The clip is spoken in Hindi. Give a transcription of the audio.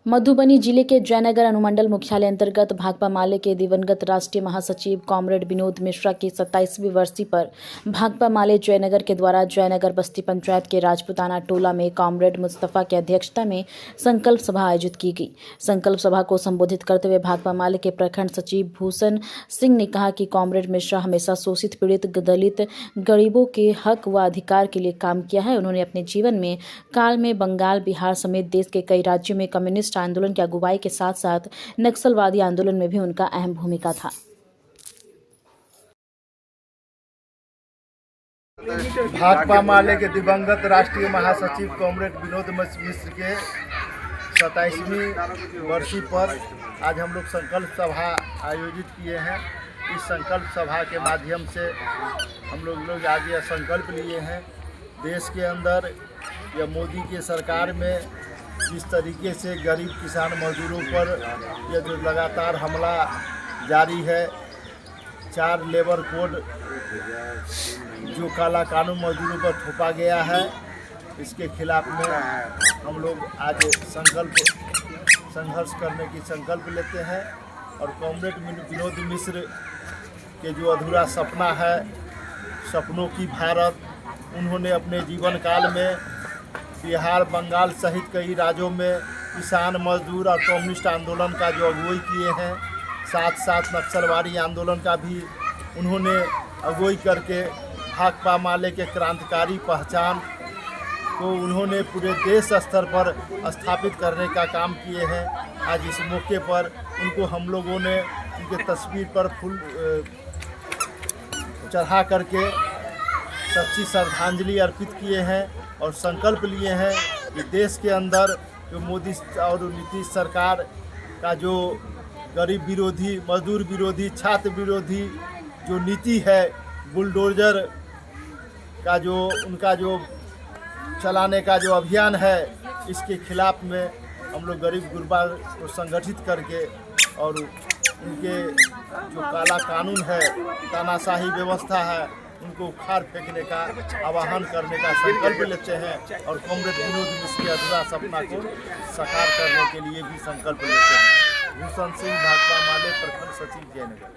मधुबनी जिले के जयनगर अनुमंडल मुख्यालय अंतर्गत भाकपा माले के दिवंगत राष्ट्रीय महासचिव कॉमरेड विनोद मिश्रा की 27वीं वर्षी पर भाकपा माले जयनगर के द्वारा जयनगर बस्ती पंचायत के राजपुताना टोला में कॉमरेड मुस्तफा की अध्यक्षता में संकल्प सभा आयोजित की गई। संकल्प सभा को संबोधित करते हुए भाकपा माले के प्रखंड सचिव भूषण सिंह ने कहा कि कॉमरेड मिश्रा हमेशा शोषित, पीड़ित, दलित, गरीबों के हक व अधिकार के लिए काम किया है। उन्होंने अपने जीवन में काल में बंगाल, बिहार समेत देश के कई राज्यों में कम्युनिस्ट आंदोलन की अगुवाई के साथ साथ नक्सलवादी आंदोलन में भी उनका अहम भूमिका था। भाकपा माले के दिवंगत राष्ट्रीय महासचिव कॉमरेड विनोद मिश्र के 27वीं वर्षी पर आज हम लोग संकल्प सभा आयोजित किए हैं। इस संकल्प सभा के माध्यम से हम लोग आज यह संकल्प लिए हैं, देश के अंदर या मोदी के सरकार में जिस तरीके से गरीब किसान मजदूरों पर यह जो लगातार हमला जारी है, 4 लेबर कोड जो काला कानून मजदूरों पर थोपा गया है, इसके खिलाफ में हम लोग आज संघर्ष करने की संकल्प लेते हैं। और कॉमरेड विनोद मिश्र के जो अधूरा सपना है, सपनों की भारत, उन्होंने अपने जीवन काल में बिहार, बंगाल सहित कई राज्यों में किसान, मजदूर और कम्युनिस्ट आंदोलन का जो अगुवाई किए हैं, साथ साथ नक्सलवादी आंदोलन का भी उन्होंने अगुवाई करके भाकपा माले के क्रांतिकारी पहचान को उन्होंने पूरे देश स्तर पर स्थापित करने का काम किए हैं। आज इस मौके पर उनको हम लोगों ने उनके तस्वीर पर फूल चढ़ा करके सच्ची श्रद्धांजलि अर्पित किए हैं और संकल्प लिए हैं कि देश के अंदर जो मोदी और नीतीश सरकार का जो गरीब विरोधी, मजदूर विरोधी, छात्र विरोधी जो नीति है, बुलडोजर का जो उनका जो चलाने का जो अभियान है, इसके खिलाफ में हम लोग गरीब गुरबा को संगठित करके और उनके जो काला कानून है, तानाशाही व्यवस्था है, उनको उखाड़ फेंकने का आह्वान करने का संकल्प लेते हैं और कॉमरेड विनोद मिश्र के अधूरा सपना को साकार करने के लिए भी संकल्प लेते हैं। भूषण सिंह, भाकपा माले, प्रखंड सचिव, जयनगर।